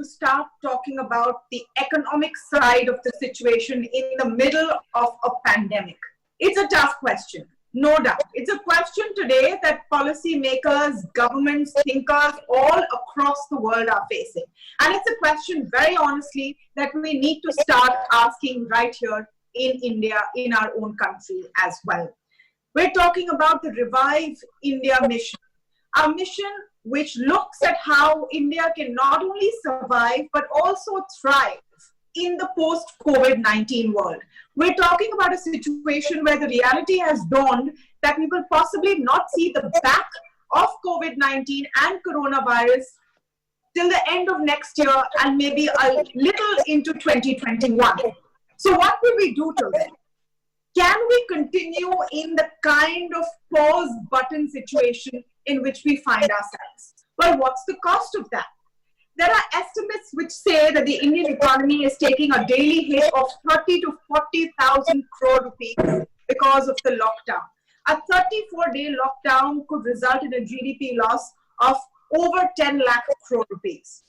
to start talking about the economic side of the situation in the middle of a pandemic. It's a tough question, no doubt. It's a question today that policymakers, governments, thinkers all across the world are facing. And it's a question, very honestly, that we need to start asking right here in India, in our own country as well. We're talking about the Revive India mission, a mission which looks at how India can not only survive, but also thrive in the post-COVID-19 world. We're talking about a situation where the reality has dawned that we will possibly not see the back of COVID-19 and coronavirus till the end of next year and maybe a little into 2021. So what will we do till then? Can we continue in the kind of pause button situation in which we find ourselves? Well, what's the cost of that? There are estimates which say that the Indian economy is taking a daily hit of 30 to 40,000 crore rupees because of the lockdown. A 34-day lockdown could result in a GDP loss of over 10 lakh crore rupees.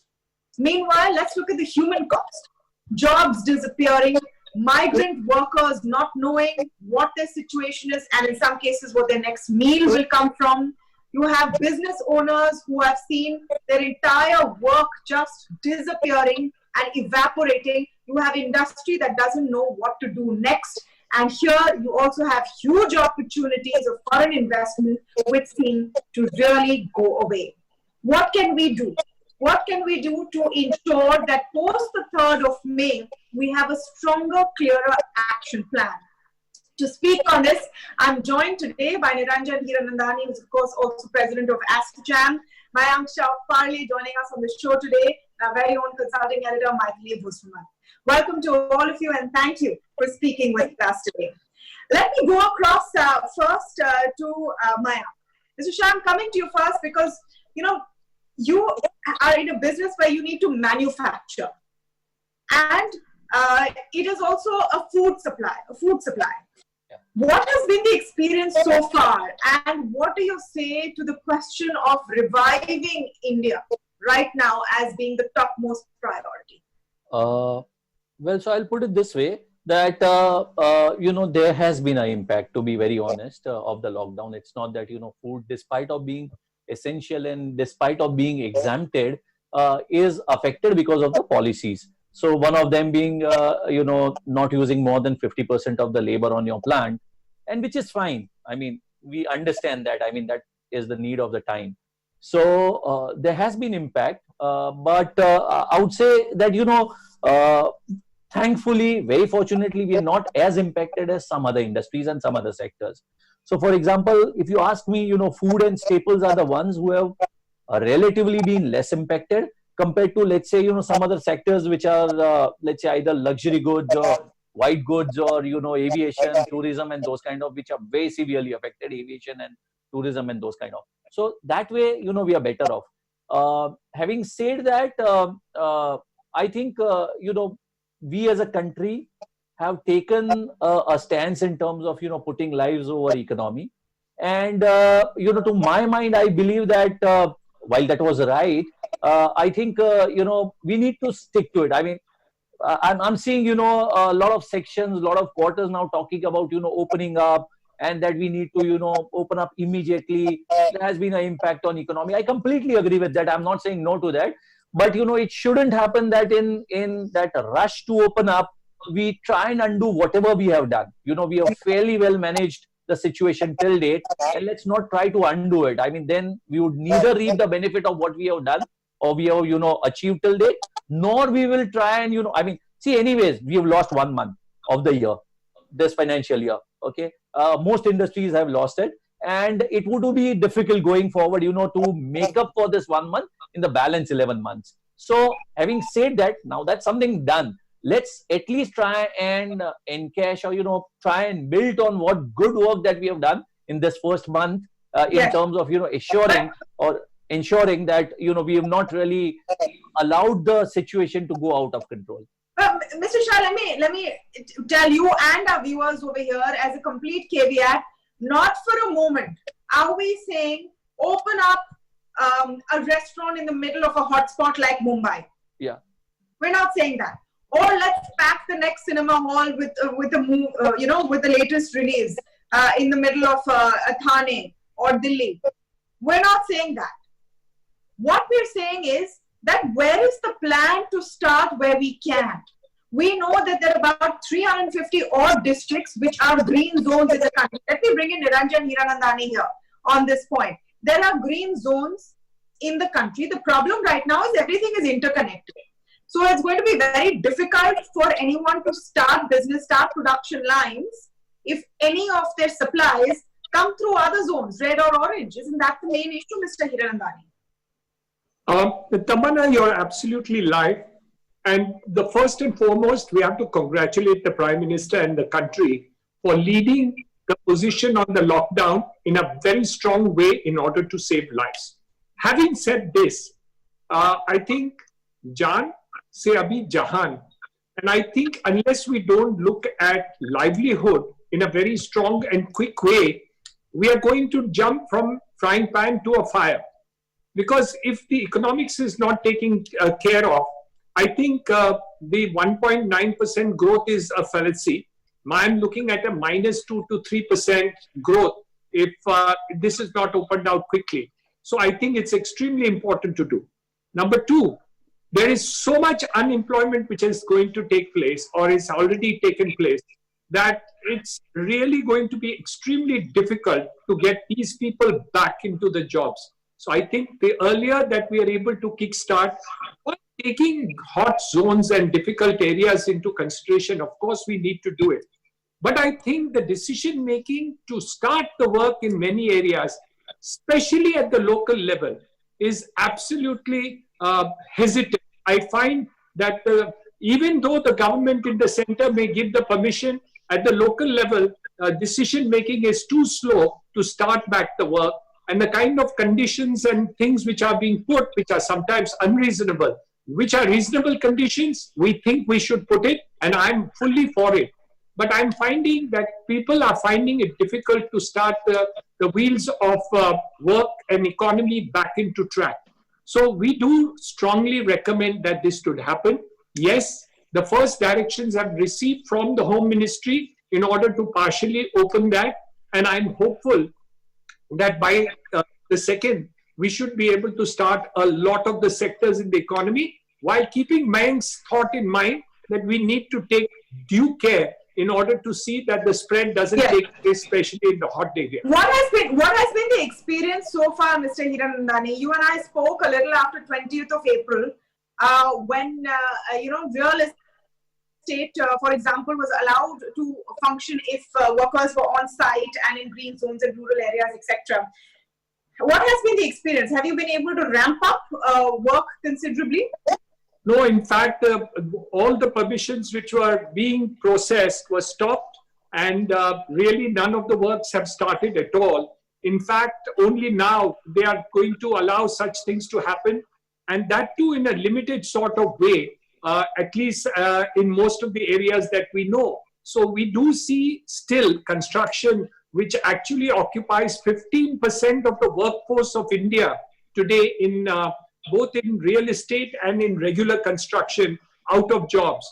Meanwhile, let's look at the human cost. Jobs disappearing, migrant workers not knowing what their situation is and in some cases what their next meal will come from. You have business owners who have seen their entire work just disappearing and evaporating. You have industry that doesn't know what to do next. And here you also have huge opportunities of foreign investment which seem to really go away. What can we do? What can we do to ensure that post the 3rd of May, we have a stronger, clearer action plan? To speak on this, I'm joined today by Niranjan Hiranandani, who's of course also president of ASSOCHAM, Mayank Shah joining us on the show today, our very own consulting editor, Mythili Bhusnurmath. Welcome to all of you and thank you for speaking with us today. Let me go across first to Mayank. Mr. Shah, I'm coming to you first because, you are in a business where you need to manufacture. And it is also a food supply. Yeah. What has been the experience so far? And what do you say to the question of reviving India right now as being the topmost priority? Well, so I'll put it this way, that, there has been an impact, to be very honest, of the lockdown. It's not that, food, despite of being essential and despite of being exempted, is affected because of the policies. So one of them being, not using more than 50% of the labor on your plant, and which is fine. I mean, we understand that. I mean, that is the need of the time. So there has been impact, but I would say that, thankfully, very fortunately, we are not as impacted as some other industries and some other sectors. So, for example, if you ask me, food and staples are the ones who have relatively been less impacted compared to, let's say, some other sectors which are, let's say, either luxury goods or white goods or, aviation, tourism and those kind of, which are very severely affected, aviation and tourism and those kind of. So that way, we are better off. Having said that, I think, we as a country have taken a stance in terms of, putting lives over economy. And, to my mind, I believe that while that was right, I think, we need to stick to it. I mean, I'm seeing, a lot of sections, a lot of quarters now talking about, opening up and that we need to, open up immediately. There has been an impact on economy. I completely agree with that. I'm not saying no to that. But, it shouldn't happen that in that rush to open up, we try and undo whatever we have done. We have fairly well managed the situation till date, and let's not try to undo it. I mean, then we would neither reap the benefit of what we have done or we have, achieved till date, nor we will try and, I mean, see, anyways, we have lost 1 month of the year, this financial year. Okay. Most industries have lost it, and it would be difficult going forward, to make up for this 1 month in the balance 11 months. So having said that, now that's something done. Let's at least try and encash or, try and build on what good work that we have done in this first month in terms of, ensuring that, we have not really allowed the situation to go out of control. Mr. Shah, let me tell you and our viewers over here as a complete caveat, not for a moment are we saying open up a restaurant in the middle of a hotspot like Mumbai. Yeah. We're not saying that. Or let's pack the next cinema hall with the latest release in the middle of Thane or Delhi. We're not saying that. What we're saying is that where is the plan to start where we can? We know that there are about 350 odd districts which are green zones in the country. Let me bring in Niranjan Hiranandani here on this point. There are green zones in the country. The problem right now is everything is interconnected. So it's going to be very difficult for anyone to start business, start production lines if any of their supplies come through other zones, red or orange. Isn't that the main issue, Mr. Hiranandani? Tamanna, you're absolutely right. And the first and foremost, we have to congratulate the Prime Minister and the country for leading the position on the lockdown in a very strong way in order to save lives. Having said this, I think Jaan se abhi jahan. And I think unless we don't look at livelihood in a very strong and quick way, we are going to jump from frying pan to a fire. Because if the economics is not taken care of, I think the 1.9% growth is a fallacy. I'm looking at a -2 to 3% growth if this is not opened out quickly. So I think it's extremely important to do. Number two, there is so much unemployment which is going to take place or is already taken place that it's really going to be extremely difficult to get these people back into the jobs. So I think the earlier that we are able to kickstart, taking hot zones and difficult areas into consideration, of course we need to do it. But I think the decision making to start the work in many areas, especially at the local level, is absolutely hesitant. I find that even though the government in the center may give the permission, at the local level, decision making is too slow to start back the work. And the kind of conditions and things which are being put, which are sometimes unreasonable, which are reasonable conditions, we think we should put it, and I'm fully for it. But I'm finding that people are finding it difficult to start the wheels of work and economy back into track. So we do strongly recommend that this should happen. Yes, the first directions have received from the Home Ministry in order to partially open that, and I'm hopeful that by the second, we should be able to start a lot of the sectors in the economy while keeping Mayank's thought in mind that we need to take due care in order to see that the spread doesn't take place, especially in the hot area. What has been the experience so far, Mr. Hiranandani? You and I spoke a little after 20th of April when real estate, for example, was allowed to function if workers were on site and in green zones and rural areas, etc. What has been the experience? Have you been able to ramp up work considerably? No, in fact, all the permissions which were being processed were stopped, and really none of the works have started at all. In fact, only now they are going to allow such things to happen, and that too in a limited sort of way, at least in most of the areas that we know. So we do see still construction, which actually occupies 15% of the workforce of India today in both in real estate and in regular construction, out of jobs.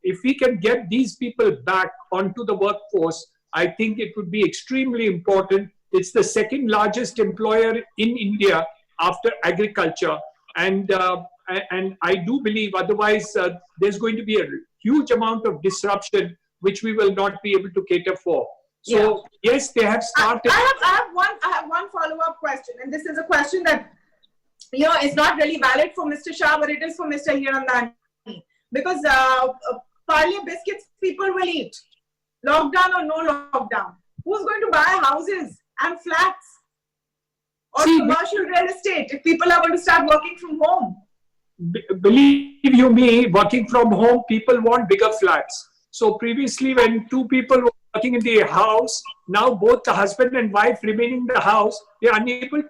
If we can get these people back onto the workforce, I think it would be extremely important. It's the second largest employer in India after agriculture. And I do believe otherwise there's going to be a huge amount of disruption which we will not be able to cater for. So yes, they have started. I have one follow-up question, and this is a question that it's not really valid for Mr. Shah, but it is for Mr. Hiranandani. Because Parle biscuits people will eat, lockdown or no lockdown. Who's going to buy houses and flats or commercial real estate if people are going to start working from home? Believe you me, working from home, people want bigger flats. So previously when two people were working in the house, now both the husband and wife remain in the house, they are unable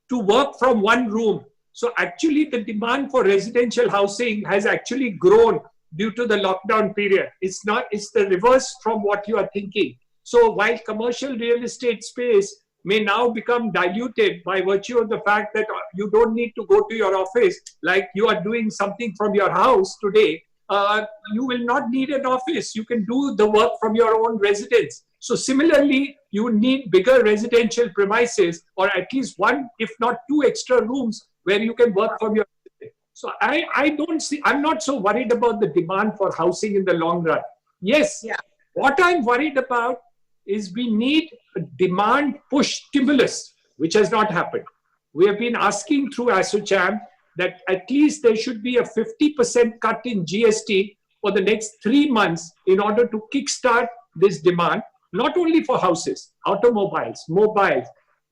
to work from one room. So actually the demand for residential housing has actually grown due to the lockdown period. It's the reverse from what you are thinking. So while commercial real estate space may now become diluted by virtue of the fact that you don't need to go to your office like you are doing something from your house today. You will not need an office. You can do the work from your own residence. So similarly, you need bigger residential premises, or at least one, if not two extra rooms where you can work from your residence. So I'm not so worried about the demand for housing in the long run. Yes, what I'm worried about is we need a demand push stimulus, which has not happened. We have been asking through ASSOCHAM that at least there should be a 50% cut in GST for the next 3 months in order to kickstart this demand, not only for houses, automobiles, mobiles,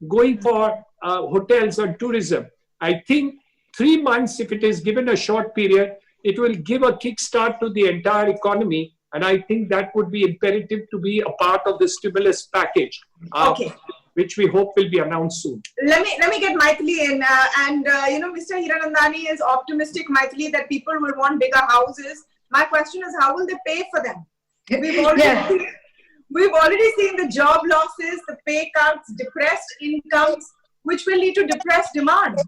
going for hotels and tourism. I think 3 months, if it is given a short period, it will give a kickstart to the entire economy. And I think that would be imperative to be a part of the stimulus package, which we hope will be announced soon. Let me get Mythili in. Mr. Hiranandani is optimistic, Mythili, that people will want bigger houses. My question is, how will they pay for them? We've already seen the job losses, the pay cuts, depressed incomes, which will lead to depressed demand.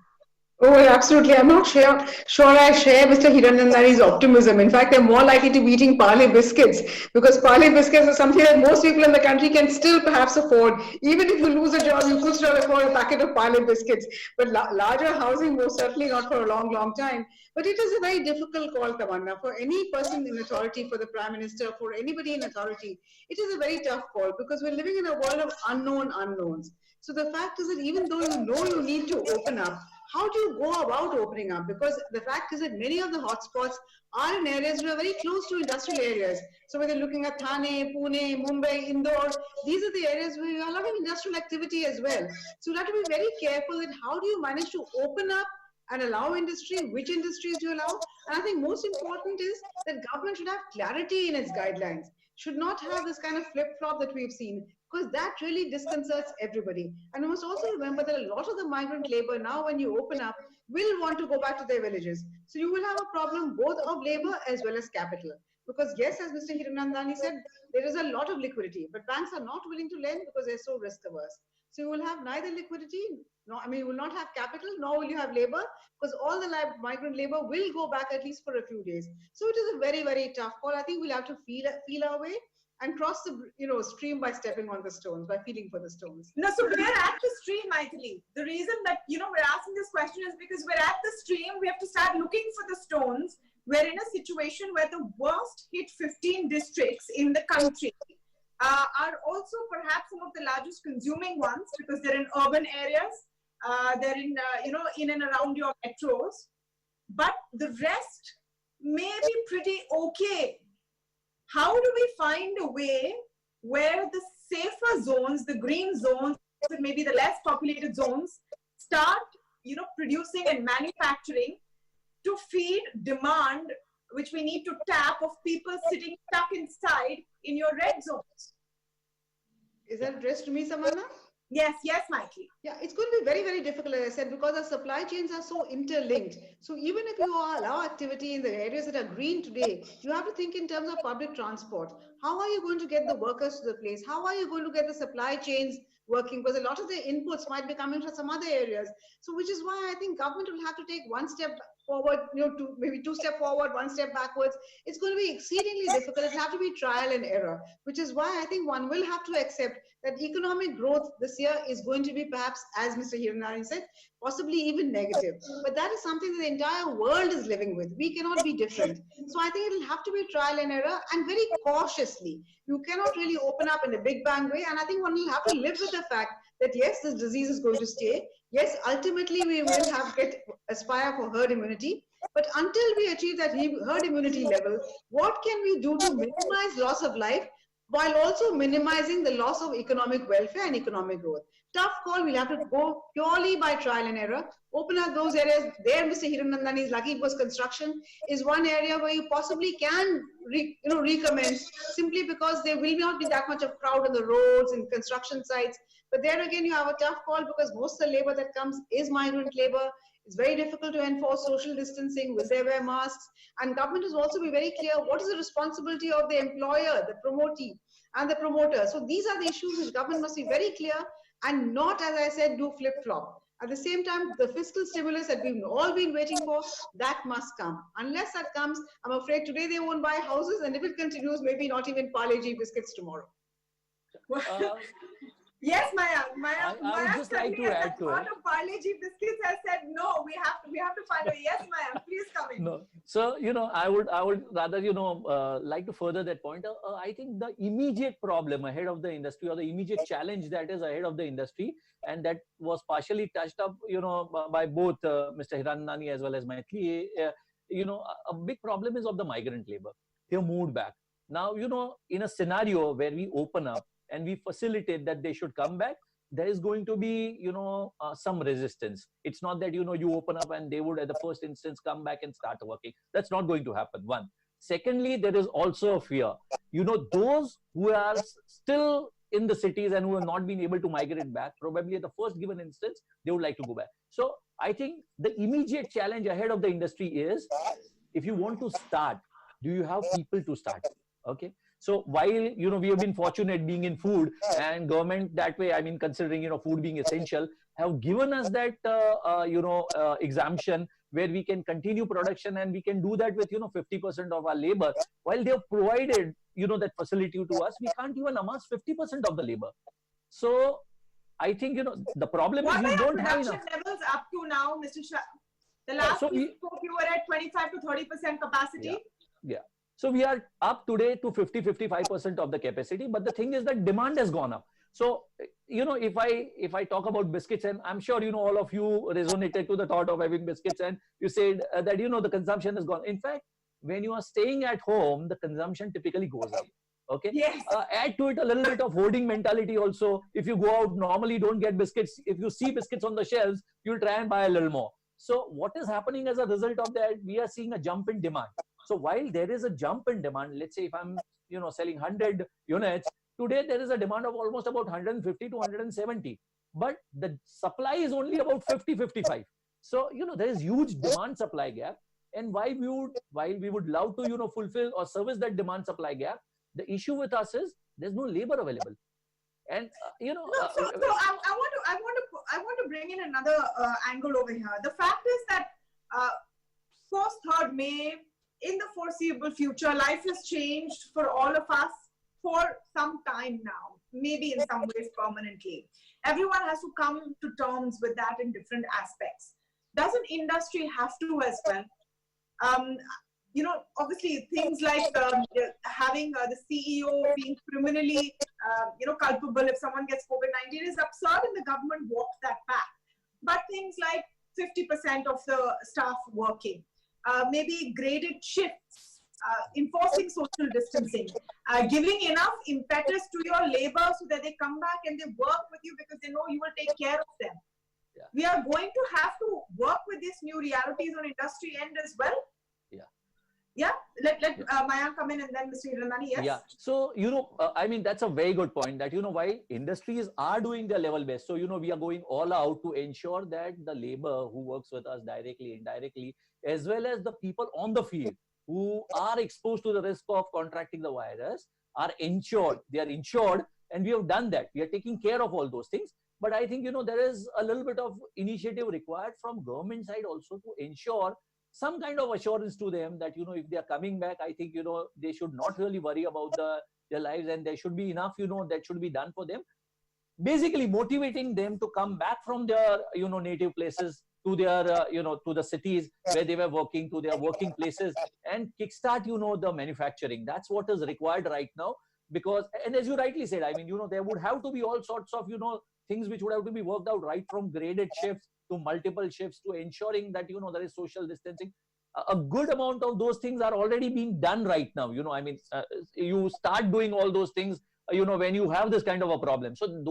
Oh, absolutely. I'm not sure I share Mr. Hiranandani's optimism. In fact, I'm more likely to be eating Parle biscuits, because Parle biscuits are something that most people in the country can still perhaps afford. Even if you lose a job, you could still afford a packet of Parle biscuits. But larger housing, most certainly not for a long, long time. But it is a very difficult call, Tamanna, for any person in authority, for the Prime Minister, for anybody in authority. It is a very tough call, because we're living in a world of unknown unknowns. So the fact is that even though you know you need to open up, how do you go about opening up? Because the fact is that many of the hotspots are in areas that are very close to industrial areas. So whether looking at Thane, Pune, Mumbai, Indore, these are the areas where you have a lot of industrial activity as well. So you have to be very careful that how do you manage to open up and allow industry, which industries you allow. And I think most important is that government should have clarity in its guidelines, should not have this kind of flip-flop that we've seen, because that really disconcerts everybody. And we must also remember that a lot of the migrant labor now, when you open up, will want to go back to their villages. So you will have a problem both of labor as well as capital. Because yes, as Mr. Hiranandani said, there is a lot of liquidity, but banks are not willing to lend because they're so risk averse. So you will have neither liquidity, you will not have capital, nor will you have labor, because all the migrant labor will go back at least for a few days. So it is a very, very tough call. I think we'll have to feel our way and cross the stream by stepping on the stones, by feeling for the stones. No, so we're at the stream, Mythili. The reason that we're asking this question is because we're at the stream. We have to start looking for the stones. We're in a situation where the worst hit 15 districts in the country are also perhaps some of the largest consuming ones, because they're in urban areas. They're in in and around your metros. But the rest may be pretty okay. How do we find a way where the safer zones, the green zones, maybe the less populated zones, start, producing and manufacturing to feed demand, which we need to tap, of people sitting stuck inside in your red zones? Is that addressed to me, Tamanna? Yes, Mythili. Yeah, it's going to be very, very difficult, as I said, because our supply chains are so interlinked. So even if you allow activity in the areas that are green today, you have to think in terms of public transport. How are you going to get the workers to the place? How are you going to get the supply chains working? Because a lot of the inputs might be coming from some other areas. So which is why I think government will have to take one step forward, maybe two steps forward, one step backwards. It's going to be exceedingly difficult. It'll have to be trial and error, which is why I think one will have to accept that economic growth this year is going to be perhaps, as Mr. Hiranandani said, possibly even negative. But that is something that the entire world is living with. We cannot be different. So I think it'll have to be trial and error, and very cautiously. You cannot really open up in a big bang way. And I think one will have to live with the fact that yes, this disease is going to stay. Yes, ultimately we will aspire for herd immunity. But until we achieve that herd immunity level, what can we do to minimize loss of life while also minimizing the loss of economic welfare and economic growth? Tough call. We'll have to go purely by trial and error. Open up those areas. There, Mr. Hiranandani is lucky because construction is one area where you possibly can recommence, simply because there will not be that much of crowd on the roads and construction sites. But there again, you have a tough call, because most of the labor that comes is migrant labor. It's very difficult to enforce social distancing. Will they wear masks? And government will also be very clear what is the responsibility of the employer, the promotee, and the promoter. So these are the issues which government must be very clear and not, as I said, do flip-flop. At the same time, the fiscal stimulus that we've all been waiting for, that must come. Unless that comes, I'm afraid today they won't buy houses, and if it continues, maybe not even Parle G biscuits tomorrow. Yes, Mayank. I would just like to add to it. Parle G biscuits has said no. We have to find a yes, Mayank. Please come in. No. So, I would rather, like to further that point. I think the immediate problem ahead of the industry, or the immediate challenge that is ahead of the industry, and that was partially touched up, by both Mr. Hiranandani as well as Mythili, a big problem is of the migrant labor. They moved back. Now, in a scenario where we open up and we facilitate that they should come back, there is going to be, some resistance. It's not that, you open up and they would at the first instance come back and start working. That's not going to happen, one. Secondly, there is also a fear. Those who are still in the cities and who have not been able to migrate back, probably at the first given instance, they would like to go back. So I think the immediate challenge ahead of the industry is, if you want to start, do you have people to start? Okay. So while, we have been fortunate being in food, and government that way, I mean, considering, food being essential, have given us that, exemption where we can continue production, and we can do that with, 50% of our labor. While they have provided, that facility to us, we can't even amass 50% of the labor. So I think, the problem is you don't have enough. What are levels up to now, Mr. Shah? The last we spoke, you were at 25 to 30% capacity. Yeah. So we are up today to 50-55% of the capacity, but the thing is that demand has gone up. So, if I talk about biscuits, and I'm sure, all of you resonated to the thought of having biscuits, and you said that, the consumption has gone. In fact, when you are staying at home, the consumption typically goes up. Okay. Yes. Add to it a little bit of hoarding mentality also. If you go out, normally don't get biscuits. If you see biscuits on the shelves, you'll try and buy a little more. So what is happening as a result of that? We are seeing a jump in demand. So while there is a jump in demand, let's say if I'm, selling 100 units, today there is a demand of almost about 150 to 170. But the supply is only about 50-55. So, there is huge demand supply gap. And while we would love to, fulfill or service that demand supply gap, the issue with us is there's no labor available. And, I want to bring in another angle over here. The fact is that post 3rd May, in the foreseeable future, life has changed for all of us for some time now, maybe in some ways permanently. Everyone has to come to terms with that in different aspects. Doesn't industry have to as well? Obviously things like having the CEO being criminally, culpable if someone gets COVID-19 is absurd, and the government walked that back. But things like 50% of the staff working, maybe graded shifts, enforcing social distancing, giving enough impetus to your labor so that they come back and they work with you because they know you will take care of them. Yeah. We are going to have to work with these new realities on industry end as well. Yeah, let Mayank come in, and then Mr. Hiranandani, yes? Yeah, so, I mean, that's a very good point that, why industries are doing their level best. So, we are going all out to ensure that the labor who works with us directly, indirectly, as well as the people on the field who are exposed to the risk of contracting the virus are insured. They are insured, and we have done that. We are taking care of all those things. But I think, there is a little bit of initiative required from government side also to ensure some kind of assurance to them that, if they are coming back, I think, they should not really worry about their lives, and there should be enough, that should be done for them. Basically motivating them to come back from their, native places to their, to the cities where they were working, to their working places, and kickstart, the manufacturing. That's what is required right now. Because, and as you rightly said, I mean, there would have to be all sorts of, things which would have to be worked out, right from graded shifts to multiple shifts to ensuring that, there is social distancing. A good amount of those things are already being done right now. I mean, you start doing all those things, when you have this kind of a problem. So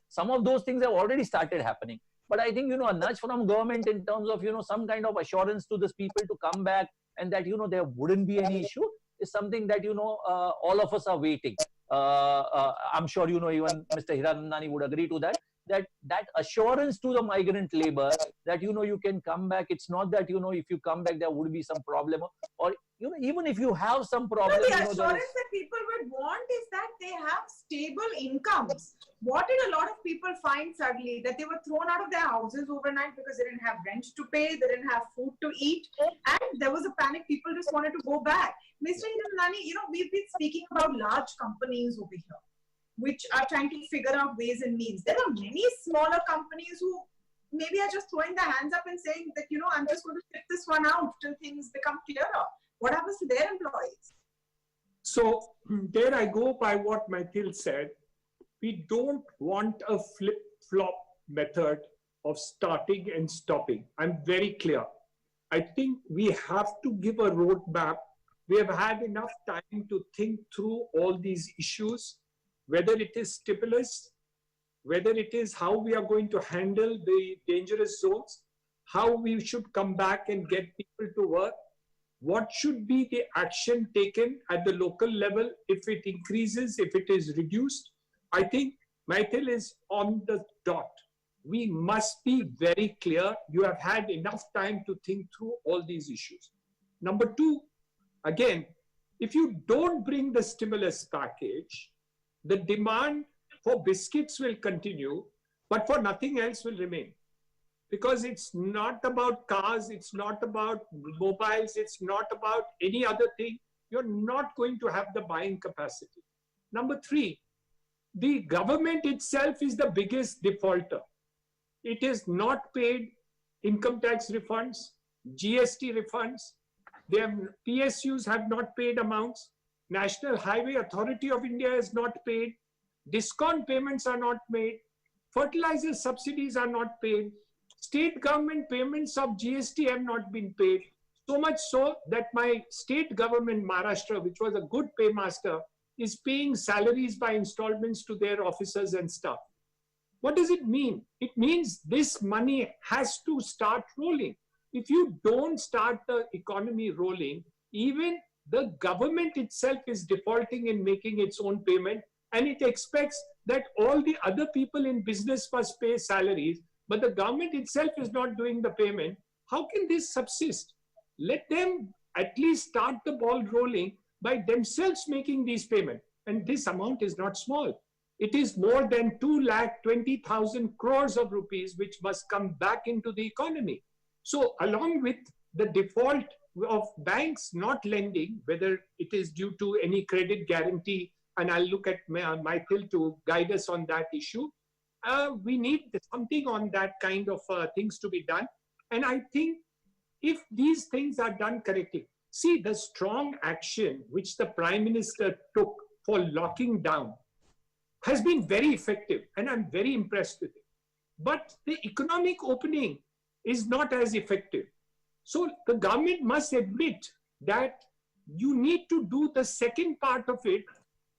some of those things have already started happening. But I think, a nudge from government in terms of, some kind of assurance to these people to come back, and that, there wouldn't be any issue is something that, all of us are waiting. I'm sure, even Mr. Hiranandani would agree to that. That assurance to the migrant labor that, you can come back. It's not that, if you come back, there would be some problem, or, even if you have some So problem, the there assurance is, that people would want is that they have stable incomes. What did a lot of people find suddenly? That they were thrown out of their houses overnight because they didn't have rent to pay, they didn't have food to eat, and there was a panic. People just wanted to go back. Mr. Hiranandani, we've been speaking about large companies over here, which are trying to figure out ways and means. There are many smaller companies who maybe are just throwing their hands up and saying that, I'm just going to sit this one out till things become clearer. What happens to their employees? So there I go by what Mythili said. We don't want a flip-flop method of starting and stopping. I'm very clear. I think we have to give a roadmap. We have had enough time to think through all these issues, whether it is stimulus, whether it is how we are going to handle the dangerous zones, how we should come back and get people to work, what should be the action taken at the local level if it increases, if it is reduced. I think Mythili is on the dot. We must be very clear. You have had enough time to think through all these issues. Number two, again, if you don't bring the stimulus package, the demand for biscuits will continue, but for nothing else will remain. Because it's not about cars, it's not about mobiles, it's not about any other thing. You're not going to have the buying capacity. Number three, the government itself is the biggest defaulter. It is not paid income tax refunds, GST refunds. Their PSUs have not paid amounts. National Highway Authority of India has not paid. Discount payments are not made. Fertilizer subsidies are not paid. State government payments of GST have not been paid. So much so that my state government, Maharashtra, which was a good paymaster, is paying salaries by installments to their officers and staff. What does it mean? It means this money has to start rolling. If you don't start the economy rolling, even the government itself is defaulting in making its own payment, and it expects that all the other people in business must pay salaries, but the government itself is not doing the payment. How can this subsist? Let them at least start the ball rolling by themselves making these payments. And this amount is not small. It is more than 2,20,000 crores of rupees, which must come back into the economy. So along with the default of banks not lending, whether it is due to any credit guarantee, and I'll look at Mythili to guide us on that issue, we need something on that kind of things to be done. And I think if these things are done correctly, see the strong action which the Prime Minister took for locking down has been very effective, and I'm very impressed with it. But the economic opening is not as effective. So the government must admit that you need to do the second part of it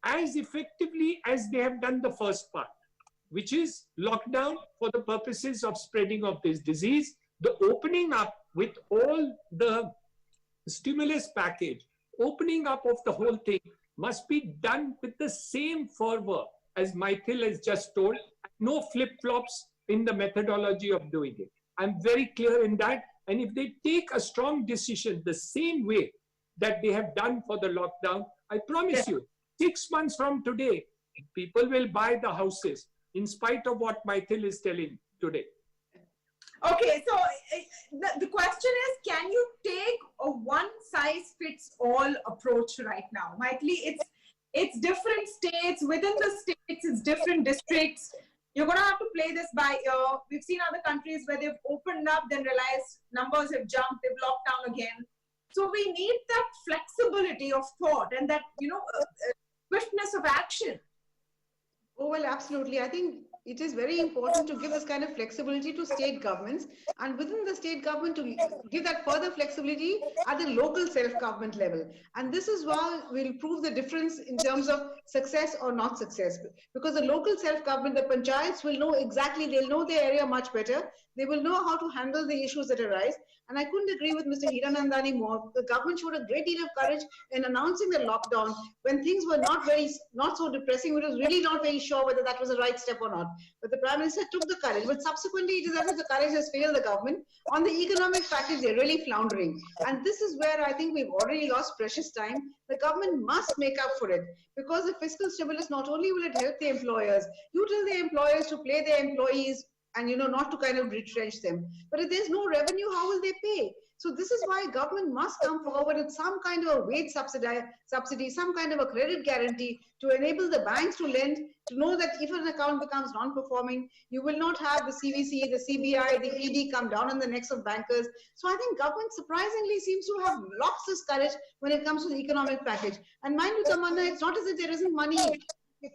as effectively as they have done the first part, which is lockdown for the purposes of spreading of this disease, the opening up with all the stimulus package, opening up of the whole thing must be done with the same fervor as Mythili has just told, no flip-flops in the methodology of doing it. I'm very clear in that. And if they take a strong decision the same way that they have done for the lockdown, I promise you, 6 months from today, people will buy the houses in spite of what Mythili is telling today. Okay, so the question is, can you take a one-size-fits-all approach right now? Mythili, it's different states, within the states, it's different districts. You're going to have to play this by ear. We've seen other countries where they've opened up, then realized numbers have jumped, they've locked down again. So we need that flexibility of thought and that, swiftness of action. Oh, well, absolutely. I think it is very important to give this kind of flexibility to state governments, and within the state government to give that further flexibility at the local self-government level. And this is why we'll prove the difference in terms of success or not success. Because the local self-government, the panchayats will know exactly, they'll know their area much better. They will know how to handle the issues that arise. And I couldn't agree with Mr. Hiranandani more. The government showed a great deal of courage in announcing the lockdown when things were not so depressing. It was really not very sure whether that was the right step or not. But the Prime Minister took the courage. But subsequently, it is as if the courage has failed the government. On the economic package, they're really floundering. And this is where I think we've already lost precious time. The government must make up for it, because the fiscal stimulus, not only will it help the employers, you tell the employers to play their employees and not to kind of retrench them. But if there's no revenue, how will they pay? So this is why government must come forward with some kind of a wage subsidy, some kind of a credit guarantee to enable the banks to lend, to know that if an account becomes non-performing, you will not have the CVC, the CBI, the ED come down on the necks of bankers. So I think government surprisingly seems to have lost this courage when it comes to the economic package. And mind you, Tamanna, it's not as if there isn't money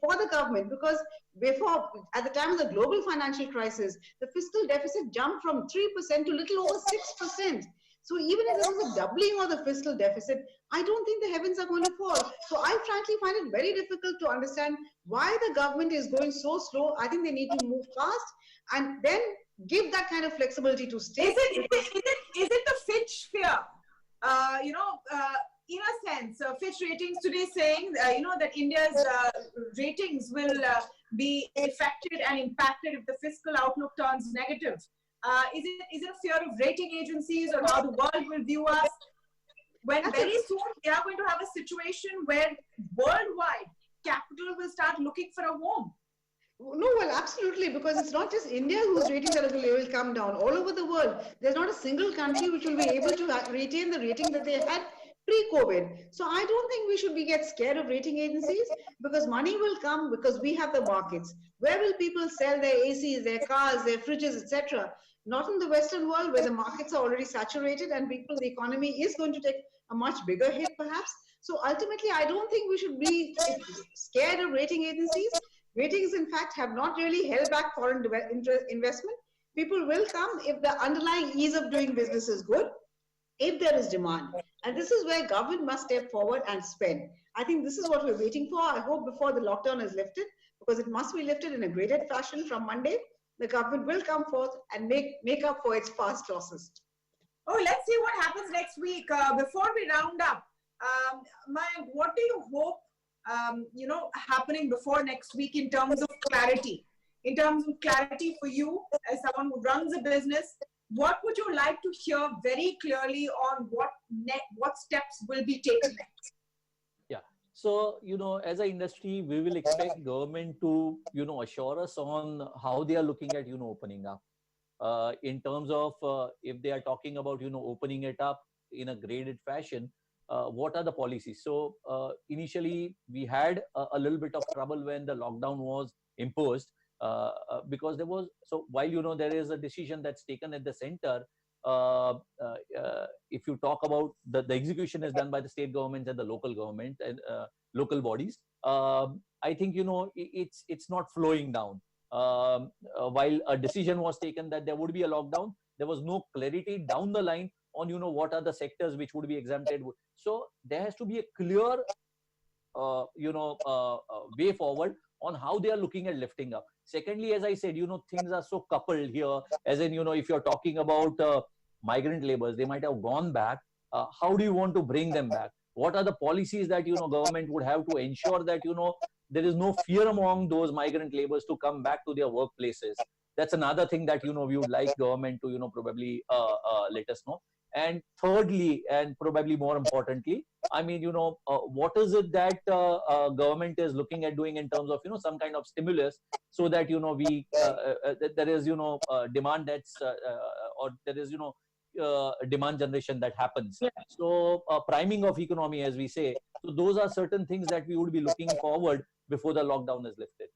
for the government, because before, at the time of the global financial crisis, the fiscal deficit jumped from 3% to little over 6%. So even if there was a doubling of the fiscal deficit, I don't think the heavens are going to fall. So I frankly find it very difficult to understand why the government is going so slow. I think they need to move fast and then give that kind of flexibility to states. Is it the Fitch fear? In a sense, Fitch ratings today saying, that India's ratings will be affected and impacted if the fiscal outlook turns negative. Is it a fear of rating agencies or how the world will view us? When very soon we are going to have a situation where worldwide capital will start looking for a home. No, well, absolutely, because it's not just India whose ratings will come down. All over the world, there's not a single country which will be able to retain the rating that they had pre-COVID. So I don't think we should get scared of rating agencies, because money will come because we have the markets. Where will people sell their ACs, their cars, their fridges, etc.? Not in the Western world, where the markets are already saturated and the economy is going to take a much bigger hit perhaps. So ultimately, I don't think we should be scared of rating agencies. Ratings, in fact, have not really held back foreign investment. People will come if the underlying ease of doing business is good, if there is demand. And this is where government must step forward and spend. I think this is what we're waiting for. I hope before the lockdown is lifted, because it must be lifted in a graded fashion from Monday, the government will come forth and make up for its past losses. Oh, let's see what happens next week. Before we round up, Mayank, what do you hope happening before next week in terms of clarity? In terms of clarity for you as someone who runs a business, what would you like to hear very clearly on what steps will be taken next? Yeah. So, as an industry, we will expect government to, assure us on how they are looking at, opening up. In terms of if they are talking about, opening it up in a graded fashion, what are the policies? So initially we had a little bit of trouble when the lockdown was imposed, because there was, so while there is a decision that's taken at the center, if you talk about the execution is done by the state governments and the local government and local bodies, I think it's not flowing down. While a decision was taken that there would be a lockdown, there was no clarity down the line on what are the sectors which would be exempted. So there has to be a clear way forward on how they are looking at lifting up. Secondly, as I said, things are so coupled here, as in if you're talking about migrant laborers, they might have gone back. How do you want to bring them back? What are the policies that government would have to ensure that there is no fear among those migrant laborers to come back to their workplaces? That's another thing that we would like government to probably let us know. And thirdly, and probably more importantly, I mean, what is it that government is looking at doing in terms of some kind of stimulus, so that there is demand that's or there is demand generation that happens. Yeah. So priming of economy, as we say. So those are certain things that we would be looking forward before the lockdown is lifted.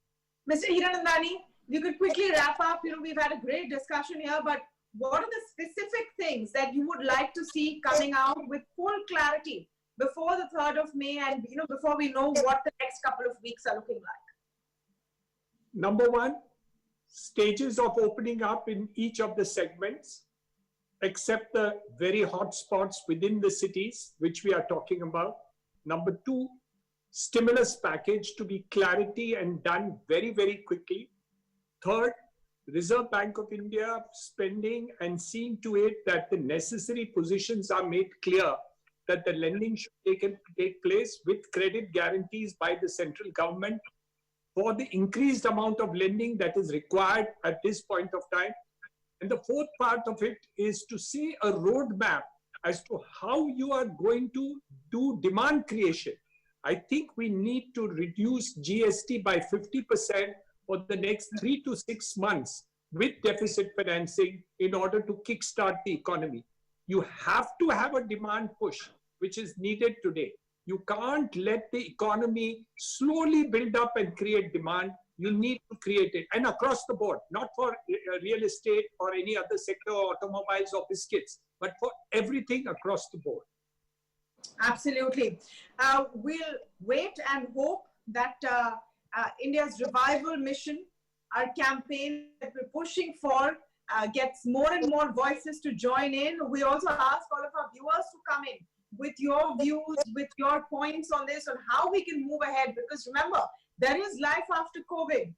Mr. Hiranandani, you could quickly wrap up. We've had a great discussion here, but what are the specific things that you would like to see coming out with full clarity before the 3rd of May and before we know what the next couple of weeks are looking like? Number one, stages of opening up in each of the segments, except the very hot spots within the cities, which we are talking about. Number two, stimulus package to be clarity and done very, very quickly. Third, Reserve Bank of India spending and seeing to it that the necessary positions are made clear, that the lending should take place with credit guarantees by the central government for the increased amount of lending that is required at this point of time. And the fourth part of it is to see a roadmap as to how you are going to do demand creation. I think we need to reduce GST by 50% for the next 3 to 6 months with deficit financing in order to kickstart the economy. You have to have a demand push, which is needed today. You can't let the economy slowly build up and create demand. You need to create it, and across the board, not for real estate or any other sector, or automobiles or biscuits, but for everything across the board. Absolutely. We'll wait and hope that India's revival mission, our campaign that we're pushing for, gets more and more voices to join in. We also ask all of our viewers to come in with your views, with your points on this, on how we can move ahead. Because remember, there is life after COVID.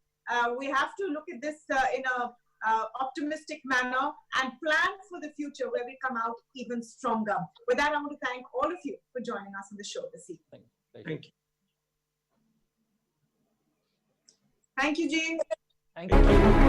We have to look at this in a optimistic manner and plan for the future where we come out even stronger. With that, I want to thank all of you for joining us on the show this evening. Thank you. Thank you, James. Thank you.